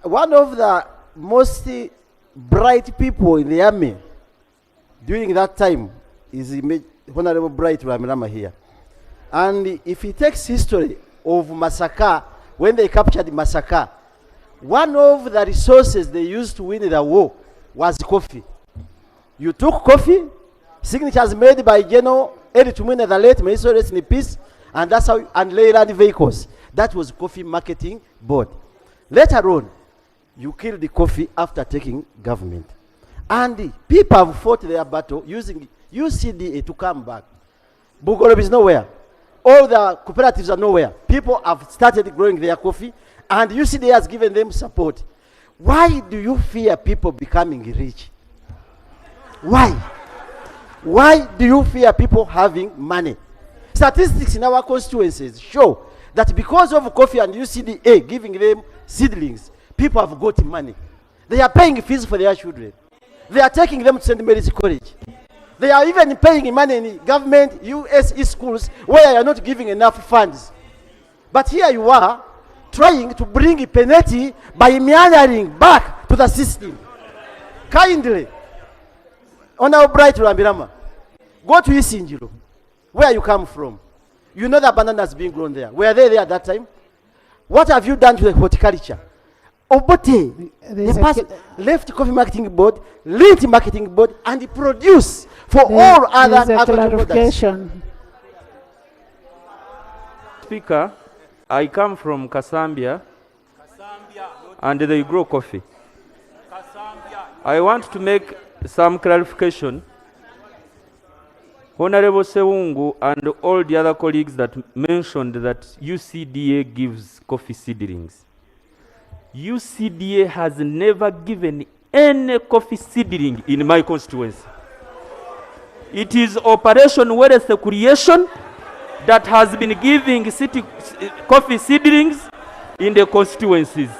One of the most bright people in the army during that time is Honorable Bright Ramirama here. And if he takes history of Massacre, when they captured Massacre, one of the resources they used to win the war was coffee. You took coffee, signatures made by General Eddie Tumwine the late, may he so rest in peace, and that's how, and Leyland vehicles. That was Coffee Marketing Board. Later on, you killed the coffee after taking government. And the people have fought their battle using UCDA to come back. Bugorob is nowhere. All the cooperatives are nowhere. People have started growing their coffee, and UCDA has given them support. Why do you fear people becoming rich? Why? Why do you fear people having money? Statistics in our constituencies show that because of coffee and UCDA giving them seedlings, people have got money. They are paying fees for their children. They are taking them to St. Mary's College. They are even paying money in government USE schools where you are not giving enough funds. But here you are trying to bring a penalty by meandering back to the system. Kindly, Honorable Bright Rambirama, go to Isinjiro, where you come from. You know the bananas being grown there. Were they there at that time? What have you done to the horticulture? Obote, left Coffee Marketing Board, Lint Marketing Board, and the produce for all other agricultural products. Speaker, I come from Kasambia, and they grow coffee. I want to make some clarification. Honorable Sewungu and all the other colleagues that mentioned that UCDA gives coffee seedlings. UCDA has never given any coffee seedling in my constituency. It is Operation Wealth Creation that has been giving coffee seedlings in the constituencies,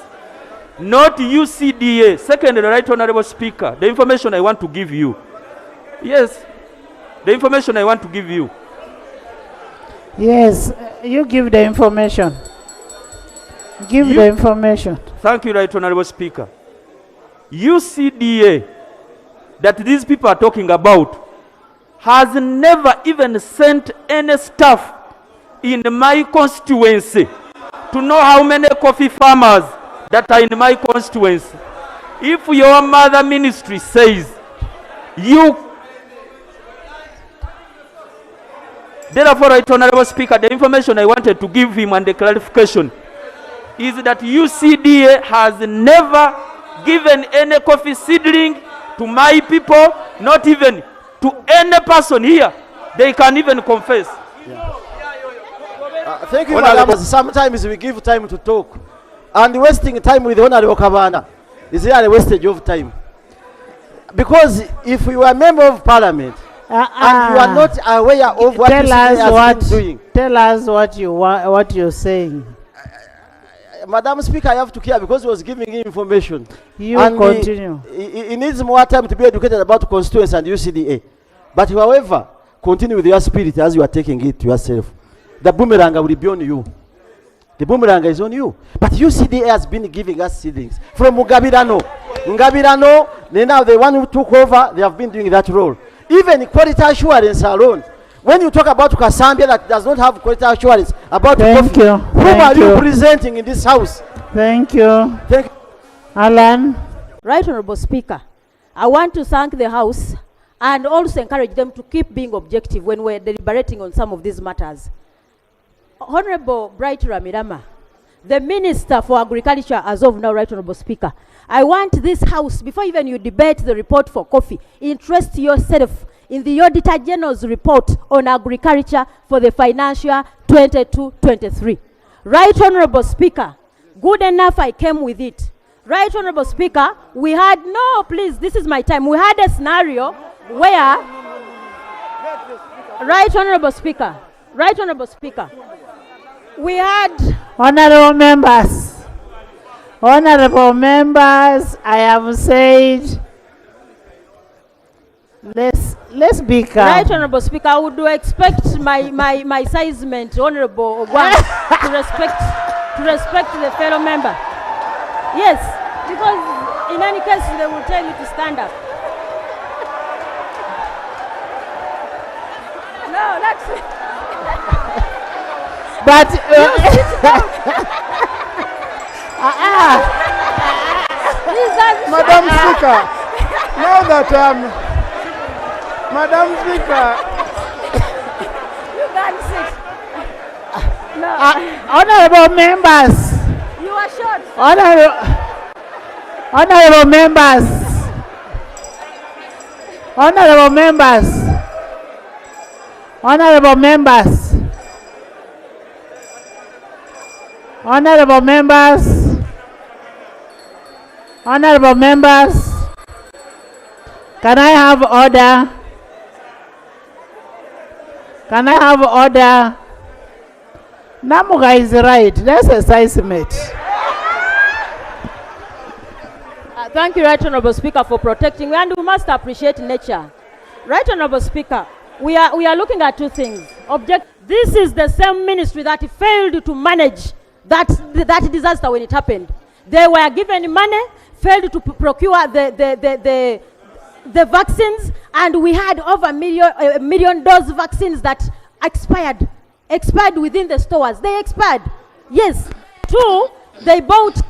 not UCDA. Second, Right Honorable Speaker, the information I want to give you. Yes, the information I want to give you. Yes, you give the information. Give the information. Thank you, Right Honorable Speaker. UCDA that these people are talking about has never even sent any staff in my constituency to know how many coffee farmers that are in my constituency. If your mother ministry says therefore, Right Honorable Speaker, the information I wanted to give him and the clarification is that UCDA has never given any coffee seedling to my people, not even to any person here. They can even confess. Thank you, Madam. Sometimes we give time to talk. And wasting time with Honorable Kabanda is really a wastage of time. Because if you are a member of parliament, and you are not aware of what UCDA has been doing. Tell us what you're saying. Madam Speaker, I have to care because he was giving information. You and continue. He needs more time to be educated about constituency and UCDA. But however, continue with your spirit as you are taking it to yourself. The boomerang will be on you. The boomerang is on you. But UCDA has been giving us seedlings. From Ngabirano. Ngabirano, now the one who took over, they have been doing that role. Even quality assurance alone. When you talk about Kasambia that does not have quality assurance about coffee, who are you presenting in this house? Thank you. Thank you. Alan. Right Honorable Speaker, I want to thank the House and also encourage them to keep being objective when we're deliberating on some of these matters. Honorable Bright Ramirama, the Minister for Agriculture as of now, Right Honorable Speaker, I want this House, before even you debate the report for coffee, interest yourself in the Auditor General's report on agriculture for the financial 22-23. Right Honorable Speaker, good enough I came with it. Right Honorable Speaker, we had, no please, this is my time. We had a scenario where, Right Honorable Speaker, we had... Honorable members, I have said, let's be calm. Right Honorable Speaker, I would expect my sizement, Honorable Ogwang, to respect the fellow member. Yes. Because in any case, they will tell you to stand up. No, that's it. But Madam Speaker, now that Madam Speaker, You can't sit. No, honorable members, you are short. honorable members, honorable members, honorable members, honorable members, honorable members, can I have order? Can I have order? Namuga is right. That's a size mate. Thank you, Right Honourable Speaker, for protecting, and we must appreciate nature. Right Honourable Speaker, we are looking at two things. This is the same ministry that failed to manage that disaster when it happened. They were given money, failed to procure the vaccines, and we had over a million dose vaccines that expired within the stores. They expired. Yes. Two, they bought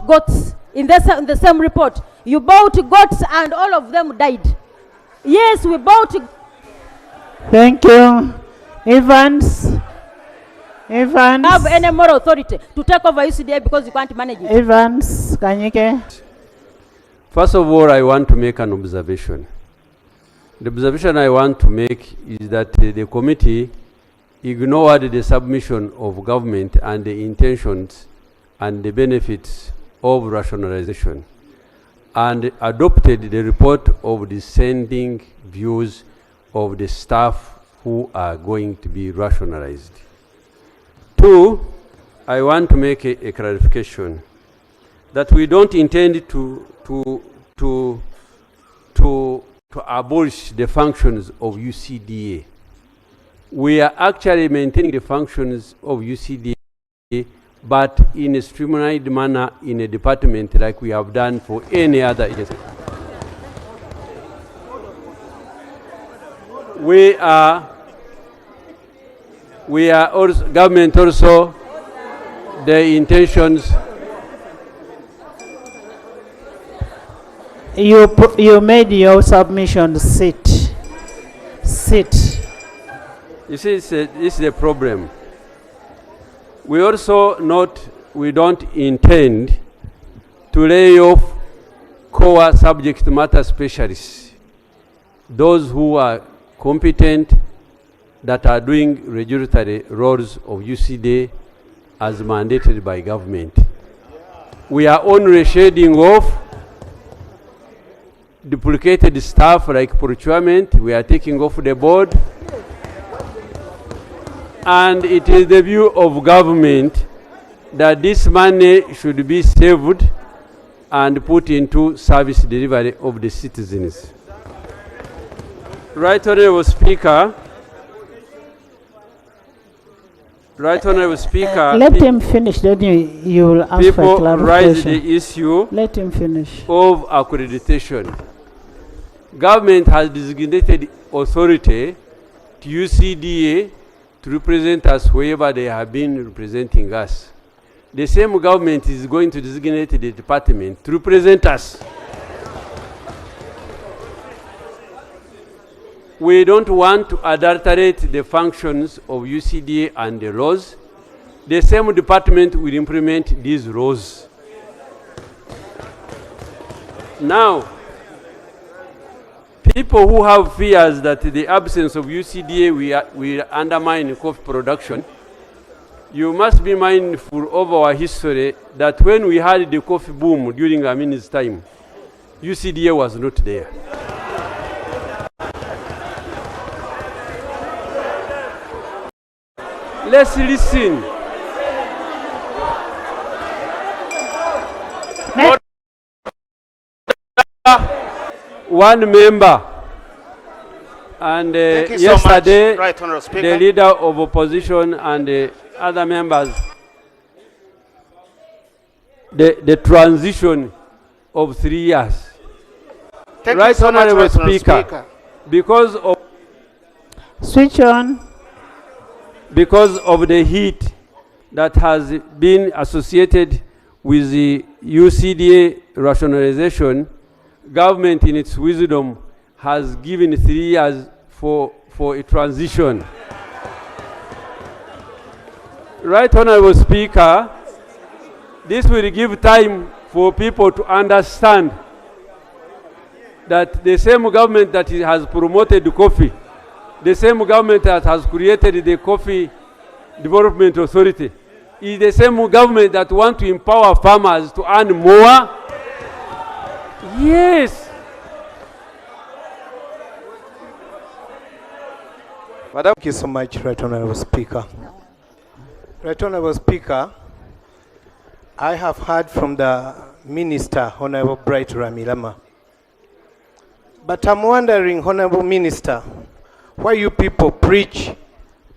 goats in the same report. You bought goats and all of them died. Yes, we bought. Thank you. Evans. Have any moral authority to take over UCDA because you can't manage it. Evans, Kanyike. First of all, I want to make an observation. The observation I want to make is that the committee ignored the submission of government and the intentions and the benefits of rationalization and adopted the report of dissenting views of the staff who are going to be rationalized. Two, I want to make a clarification that we don't intend to abolish the functions of UCDA. We are actually maintaining the functions of UCDA, but in a streamlined manner in a department like we have done for any other agency. We are also, government also, the intentions. You made your submission. Sit. You see, this is the problem. We don't intend to lay off core subject matter specialists, those who are competent, that are doing regulatory roles of UCDA as mandated by government. We are only shading off duplicated staff like procurement. We are taking off the board. And it is the view of government that this money should be saved and put into service delivery of the citizens. Right Honourable Speaker. Right Honourable Speaker. Let him finish, then you will ask for people clarification. raise the issue Let him finish. of accreditation. Government has designated authority to UCDA to represent us wherever they have been representing us. The same government is going to designate the department to represent us. We don't want to adulterate the functions of UCDA and the laws. The same department will implement these laws. Now, people who have fears that the absence of UCDA will undermine coffee production, you must be mindful of our history that when we had the coffee boom during Amin's time, UCDA was not there. Let's listen. One member, and yesterday, Right Honourable Speaker. the leader of opposition and the other members. the transition of 3 years. Thank Right, you so much, Honorable Rational Speaker. Because Switch on. of the heat that has been associated with the UCDA rationalization, government in its wisdom has given 3 years for a transition. Right, Honorable Speaker, this will give time for people to understand that the same government that has promoted coffee, the same government that has created the Coffee Development Authority, is the same government that wants to empower farmers to earn more. Yes. Madam, thank you so much, Right Honorable Speaker. Right Honorable Speaker, I have heard from the Minister, Honorable Bright Ramilama. But I'm wondering, Honorable Minister, why you people preach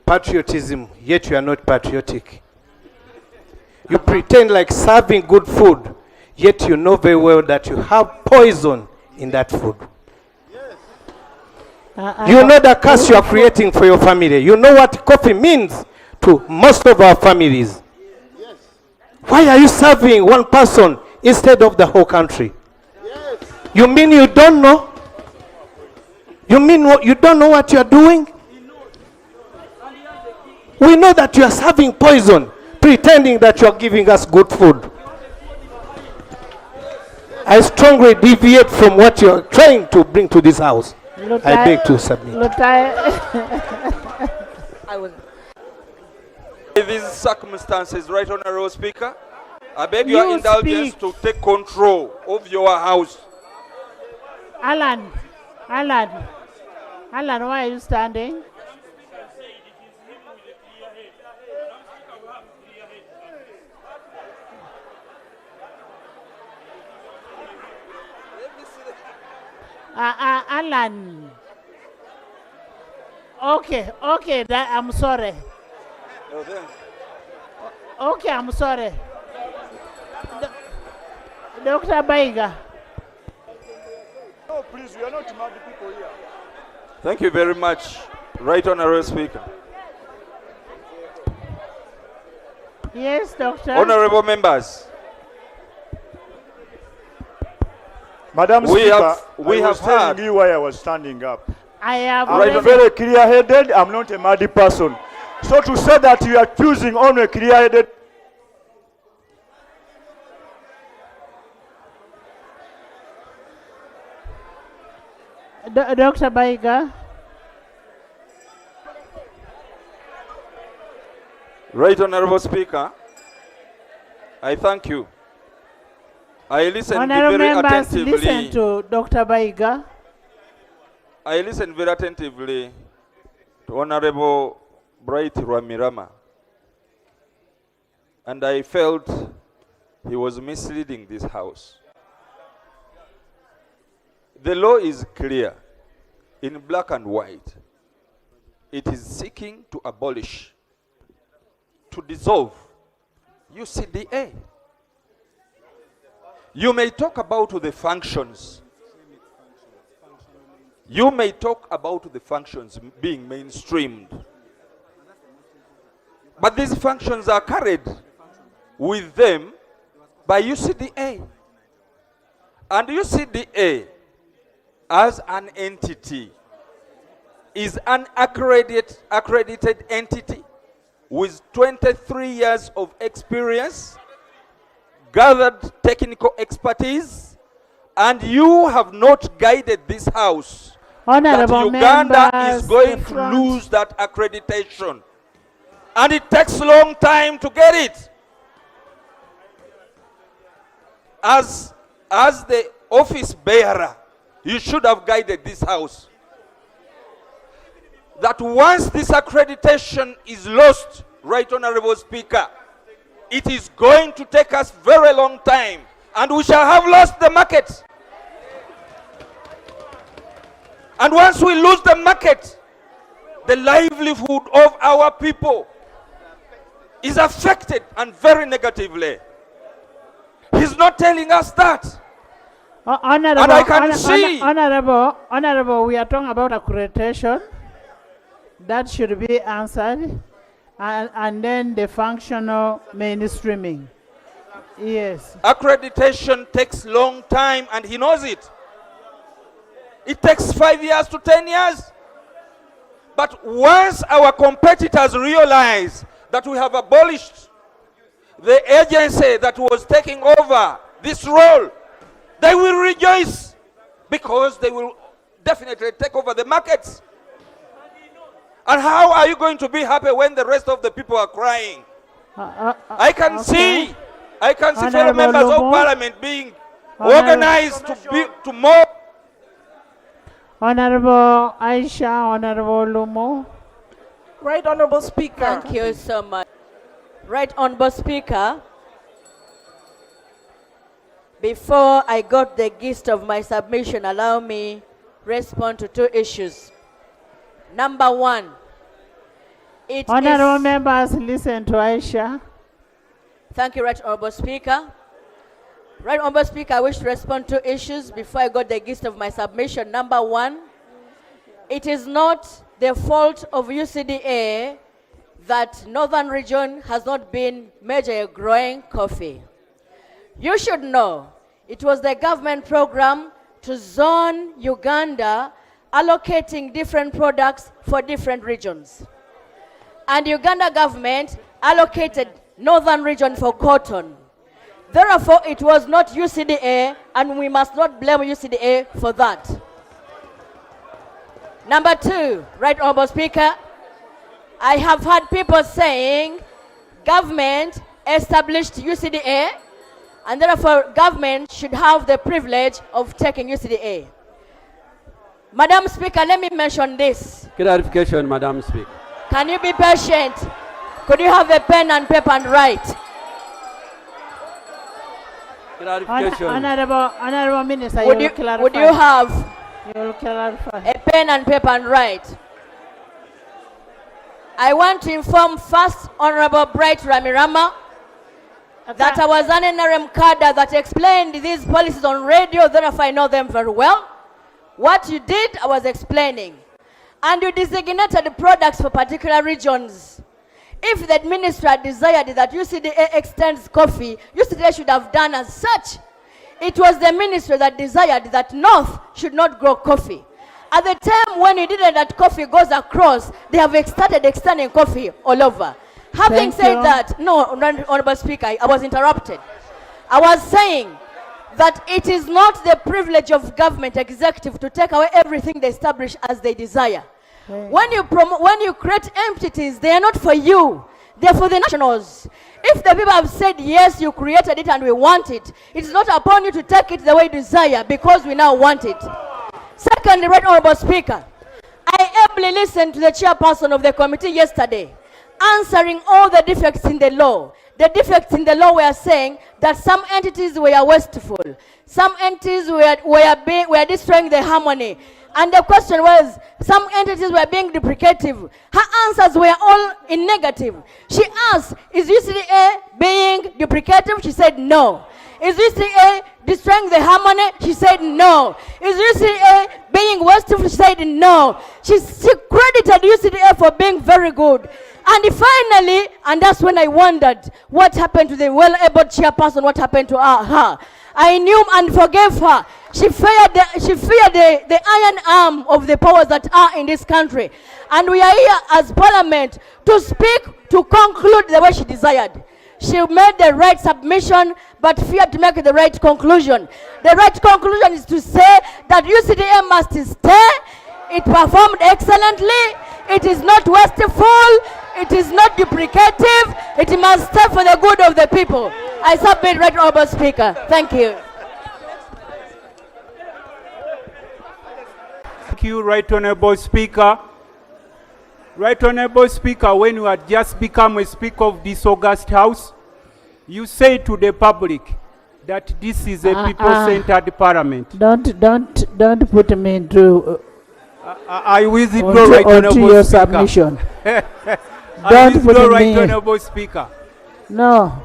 patriotism, yet you are not patriotic. You pretend like serving good food, yet you know very well that you have poison in that food. You know the curse you are creating for your family. You know what coffee means to most of our families. Why are you serving one person instead of the whole country? You mean you don't know? You mean you don't know what you are doing? We know that you are serving poison, pretending that you are giving us good food. I strongly deviate from what you are trying to bring to this house. I beg to submit. In these circumstances, Right Honorable Speaker, I beg your indulgence to take control of your house. Alan, why are you standing? Alan. Okay, I'm sorry. Okay, I'm sorry. Dr. Baiga. No, please, we are not mad people here. Thank you very much, Right Honorable Speaker. Yes, Doctor. Honorable members, Madam We Speaker, have- we I was have heard- telling you why I was standing up. I have Right, I'm already, very clear-headed. I'm not a mad person. So to say that you are choosing only a clear-headed Dr. Baiga. Right Honorable Speaker, I thank you. I listened Honorable very members, listen attentively. to Dr. Baiga. I listened very attentively to Honorable Bright Ramirama, and I felt he was misleading this house. The law is clear, in black and white. It is seeking to abolish, to dissolve UCDA. You may talk about the functions. You may talk about the functions being mainstreamed. But these functions are carried with them by UCDA. And UCDA, as an entity, is an accredited entity with 23 years of experience, gathered technical expertise, and you have not guided this house Honorable that Uganda members, is going the to front. lose that accreditation. And it takes a long time to get it. As the office bearer, you should have guided this house. That once this accreditation is lost, Right Honorable Speaker, it is going to take us very long time, and we shall have lost the market. And once we lose the market, the livelihood of our people is affected, and very negatively. is not telling us that. Honorable, And I can see. Honorable, we are talking about accreditation. That should be answered. And then the functional mainstreaming. Yes. Accreditation takes long time, and he knows it. It takes 5 years to 10 years. But once our competitors realize that we have abolished the agency that was taking over this role, they will rejoice, because they will definitely take over the markets. And how are you going to be happy when the rest of the people are crying? I can see fellow members of parliament being organized to more. Honorable Aisha, Honorable Lumo. Right Honorable Speaker. Thank you so much. Right Honorable Speaker, before I got the gist of my submission, allow me respond to two issues. Number one, Honorable members, listen to Aisha. Thank you, Right Honorable Speaker. Right Honorable Speaker, I wish to respond to issues before I got the gist of my submission. Number one, it is not the fault of UCDA that Northern Region has not been major growing coffee. You should know, it was the government program to zone Uganda, allocating different products for different regions. And Uganda government allocated Northern Region for cotton. Therefore, it was not UCDA, and we must not blame UCDA for that. Number two, Right Honorable Speaker, I have had people saying government established UCDA, and therefore government should have the privilege of taking UCDA. Madam Speaker, let me mention this. Clarification, Madam Speaker. Can you be patient? Could you have a pen and paper and write? Clarification. Honorable Minister, Would you have You will clarify. a pen and paper and write? I want to inform First Honorable Bright Ramirama that I was an NRM cadre that explained these policies on radio, therefore I know them very well. What you did, I was explaining. And you designated products for particular regions. If the administrator desired that UCDA extends coffee, UCDA should have done as such. It was the ministry that desired that North should not grow coffee. At the time when you didn't that coffee goes across, they have started extending coffee all over. Having said that, no, Honorable Speaker, I was interrupted. I was saying that it is not the privilege of government executive to take away everything they establish as they desire. When you create entities, they are not for you. They are for the nationals. If the people have said, yes, you created it and we want it, it's not upon you to take it the way you desire because we now want it. Secondly, Right Honorable Speaker, I ably listened to the chairperson of the committee yesterday, answering all the defects in the law. The defects in the law were saying that some entities were wasteful. Some entities were destroying the harmony. And the question was, some entities were being duplicative. Her answers were all in negative. She asked, is UCDA being duplicative? She said no. Is UCDA destroying the harmony? She said no. Is UCDA being wasteful? She said no. She credited UCDA for being very good. And finally, and that's when I wondered what happened to the well-able chairperson, what happened to her. I knew and forgave her. She feared the iron arm of the powers that are in this country. And we are here as parliament to speak, to conclude the way she desired. She made the right submission, but feared to make the right conclusion. The right conclusion is to say that UCDA must stay. It performed excellently. It is not wasteful. It is not duplicative. It must stay for the good of the people. I submit, Right Honorable Speaker. Thank you. Thank you, Right Honorable Speaker. Right Honorable Speaker, when you had just become a Speaker of this august House, you say to the public that this is a people-centered parliament. Don't put me into I withdraw, Right Honorable your Speaker. submission. I Don't withdraw, put Right me. Honorable Speaker. No.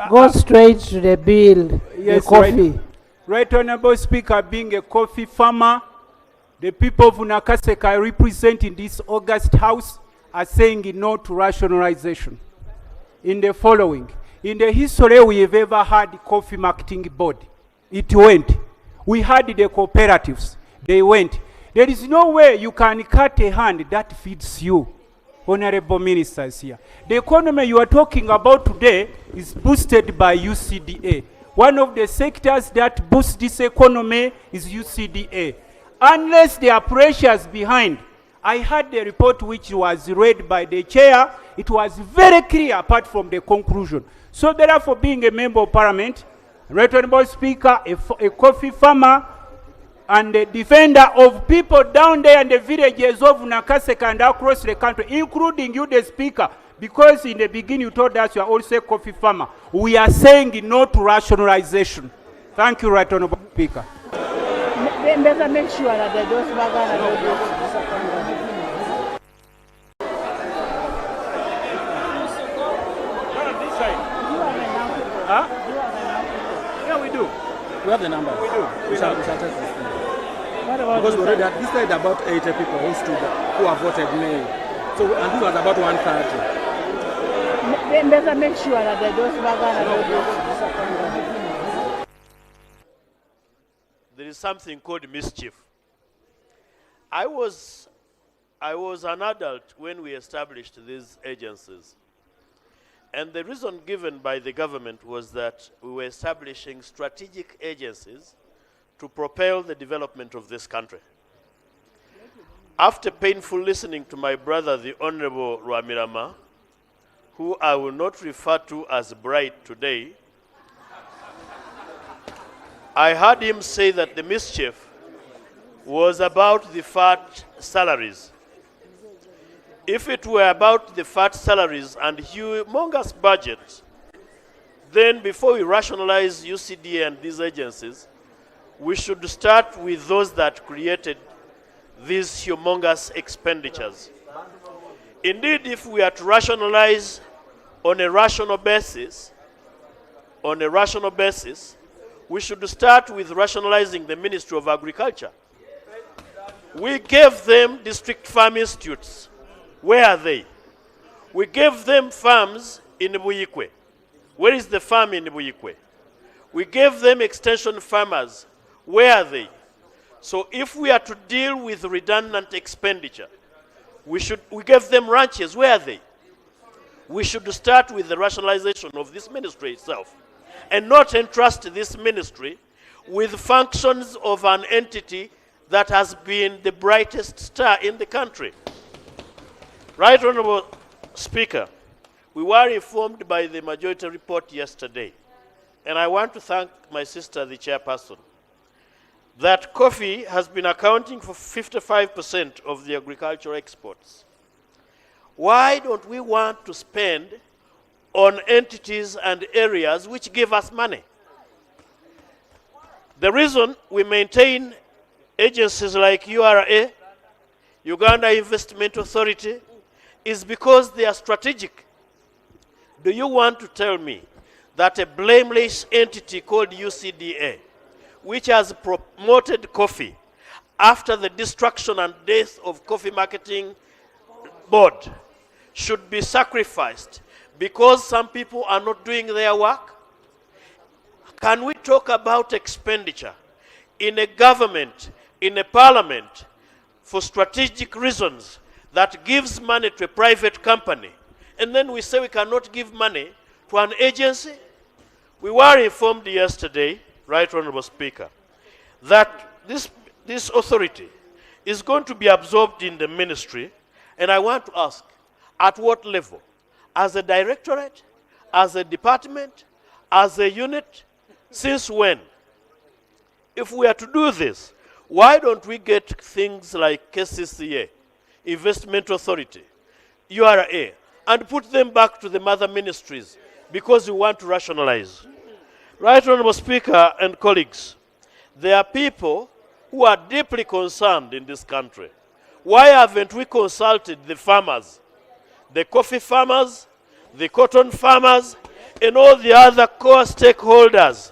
Go straight to the bill, Yes, the coffee. Right Honorable Speaker, being a coffee farmer, the people of Nakaseka I represent in this August House are saying no to rationalization. In the following, in the history we have ever had the coffee marketing board. It went. We had the cooperatives. They went. There is no way you can cut a hand that feeds you, honorable ministers here. The economy you are talking about today is boosted by UCDA. One of the sectors that boosts this economy is UCDA. Unless there are pressures behind. I had the report which was read by the chair. It was very clear apart from the conclusion. So therefore, being a member of parliament, Right Honorable Speaker, a coffee farmer, and a defender of people down there in the villages of Nakaseka and across the country, including you, the Speaker, because in the beginning you told us you are also a coffee farmer. We are saying no to rationalization. Thank you, Right Honorable Speaker. Better make sure that those Baganda don't do Huh? Yeah, we do. We have the numbers. We do. We shall test this thing. What about Because we already had, this side about 80 people who stood, who have voted May. So, and this was about 130. Better make sure that those Baganda don't do There is something called mischief. I was an adult when we established these agencies. And the reason given by the government was that we were establishing strategic agencies to propel the development of this country. After painful listening to my brother, the Honorable Rwamirama, who I will not refer to as Bright today, I heard him say that the mischief was about the fat salaries. If it were about the fat salaries and humongous budget, then before we rationalize UCDA and these agencies, we should start with those that created these humongous expenditures. Indeed, if we are to rationalize on a rational basis, we should start with rationalizing the Ministry of Agriculture. We gave them district farm institutes. Where are they? We gave them farms in Buyikwe. Where is the farm in Buyikwe? We gave them extension farmers. Where are they? So if we are to deal with redundant expenditure, we gave them ranches. Where are they? We should start with the rationalization of this ministry itself and not entrust this ministry with functions of an entity that has been the brightest star in the country. Right Honorable Speaker, we were informed by the majority report yesterday, and I want to thank my sister, the chairperson, that coffee has been accounting for 55% of the agricultural exports. Why don't we want to spend on entities and areas which give us money? The reason we maintain agencies like URA, Uganda Investment Authority, is because they are strategic. Do you want to tell me that a blameless entity called UCDA, which has promoted coffee after the destruction and death of Coffee Marketing Board, should be sacrificed because some people are not doing their work? Can we talk about expenditure in a government, in a parliament, for strategic reasons that gives money to a private company, and then we say we cannot give money to an agency? We were informed yesterday, Right Honorable Speaker, that this authority is going to be absorbed in the ministry, and I want to ask, at what level? As a directorate? As a department? As a unit? Since when? If we are to do this, why don't we get things like KCCA, Investment Authority, URA, and put them back to the mother ministries because we want to rationalize? Right Honorable Speaker and colleagues, there are people who are deeply concerned in this country. Why haven't we consulted the farmers, the coffee farmers, the cotton farmers, and all the other core stakeholders.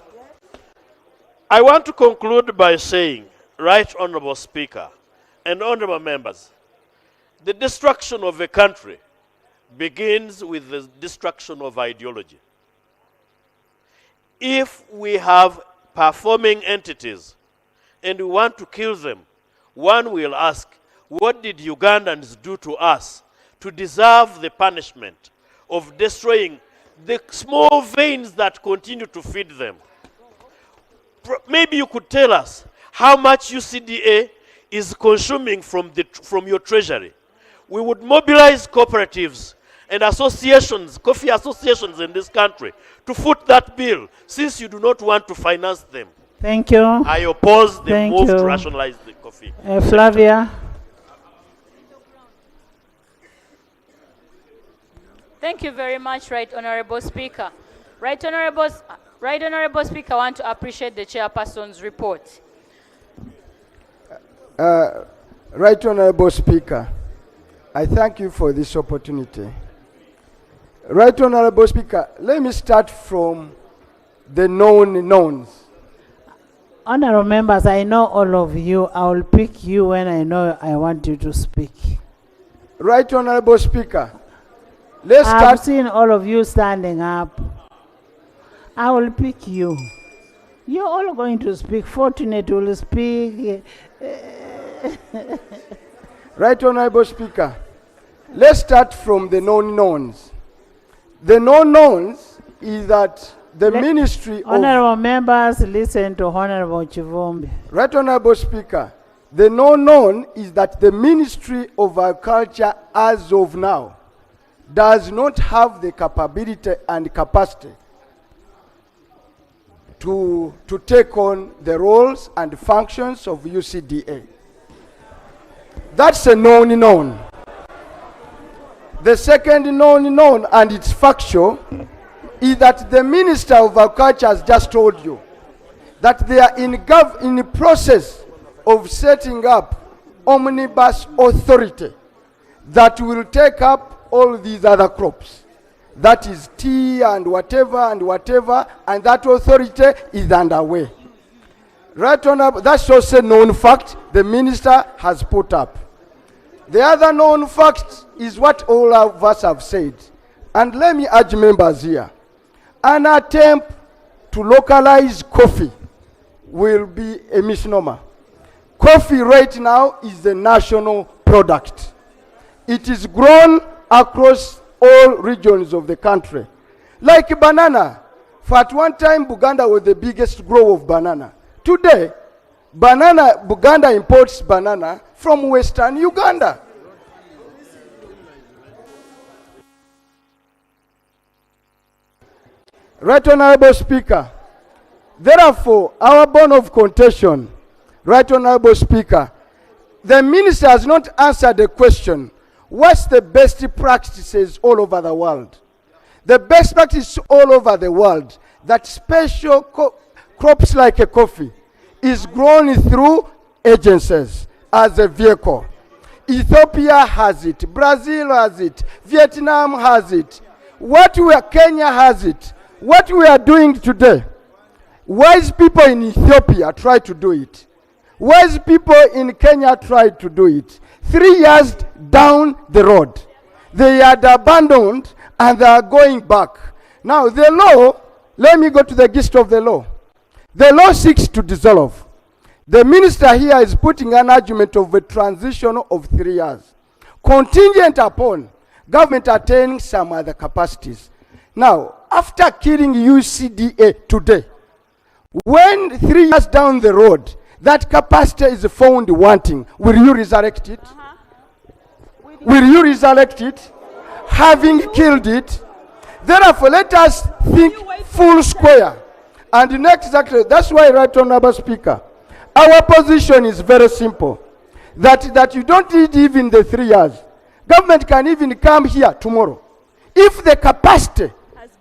I want to conclude by saying, Right Honorable Speaker and honorable members, the destruction of a country begins with the destruction of ideology. If we have performing entities and we want to kill them, one will ask, what did Ugandans do to us to deserve the punishment of destroying the small veins that continue to feed them? Maybe you could tell us how much UCDA is consuming from your treasury. We would mobilize cooperatives and associations, coffee associations in this country, to foot that bill, since you do not want to finance them. Thank you. I oppose the Thank move you. to rationalize the coffee. Flavia. Thank you very much, Right Honorable Speaker. Right Honorable Speaker, I want to appreciate the chairperson's report. Right Honorable Speaker, I thank you for this opportunity. Right Honorable Speaker, let me start from the known knowns. Honorable members, I know all of you. I will pick you when I know I want you to speak. Right Honorable Speaker, let's I've start. seen all of you standing up. I will pick you. You're all going to speak. Fortunate will speak. Right Honorable Speaker, let's start from the known knowns. The known knowns is that the Ministry of... Honorable members, listen to Honorable Chivumbi. Right Honorable Speaker, the known known is that the Ministry of Agriculture as of now does not have the capability and capacity to take on the roles and functions of UCDA. That's a known known. The second known known, and it's factual, is that the Minister of Agriculture has just told you that they are in the process of setting up omnibus authority that will take up all these other crops. That is tea and whatever, and that authority is underway. Right on, that's also a known fact the minister has put up. The other known fact is what all of us have said. And let me urge members here. An attempt to localize coffee will be a misnomer. Coffee right now is the national product. It is grown across all regions of the country. Like banana. For at one time, Baganda was the biggest grower of banana. Today, Baganda imports banana from Western Uganda. Right Honorable Speaker, therefore, our bone of contention, Right Honorable Speaker, the minister has not answered the question, what's the best practices all over the world? The best practice all over the world, that special crops like a coffee is grown through agencies as a vehicle. Ethiopia has it, Brazil has it, Vietnam has it, Kenya has it. What we are doing today, wise people in Ethiopia try to do it. Wise people in Kenya tried to do it. 3 years down the road, they had abandoned and they are going back. Now the law, let me go to the gist of the law. The law seeks to dissolve. The minister here is putting an argument of a transition of 3 years, contingent upon government attaining some other capacities. Now, after killing UCDA today, when 3 years down the road, that capacity is found wanting, will you resurrect it? Will you resurrect it? Having killed it? Therefore, let us think full square. And next, exactly, that's why, Right Honorable Speaker, our position is very simple. That you don't need even the 3 years. Government can even come here tomorrow. If the capacity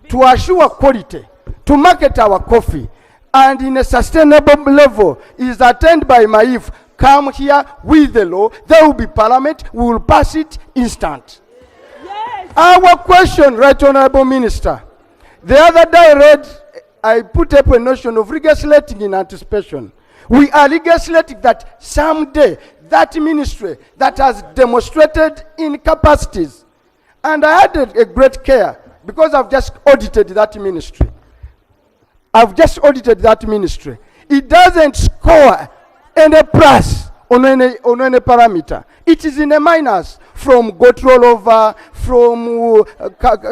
to assure quality, to market our coffee, and in a sustainable level is attained by MAIF, come here with the law, there will be parliament, we will pass it instant. Yes. Our question, Right Honorable Minister, The other day I put up a notion of legislating in anticipation. We are legislating that someday that ministry that has demonstrated incapacities, and I had a great care because I've just audited that ministry. It doesn't score any plus on any parameter. It is in a minus, from goat rollover, from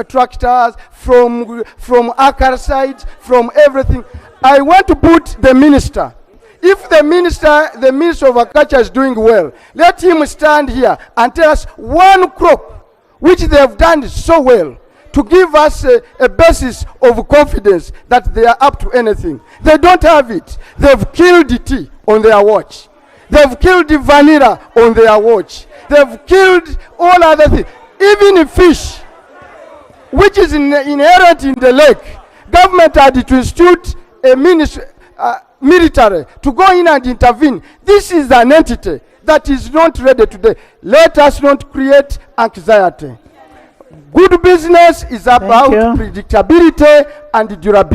tractors, from acre sites, from everything. I want to put the minister. If the Minister of Agriculture is doing well, let him stand here and tell us one crop which they have done so well, to give us a basis of confidence that they are up to anything. They don't have it. They've killed the tea on their watch. They've killed the vanilla on their watch. They've killed all other things. Even fish, which is inherent in the lake. Government had to institute a military to go in and intervene. This is an entity that is not ready today. Let us not create anxiety. Good business is about predictability and durability.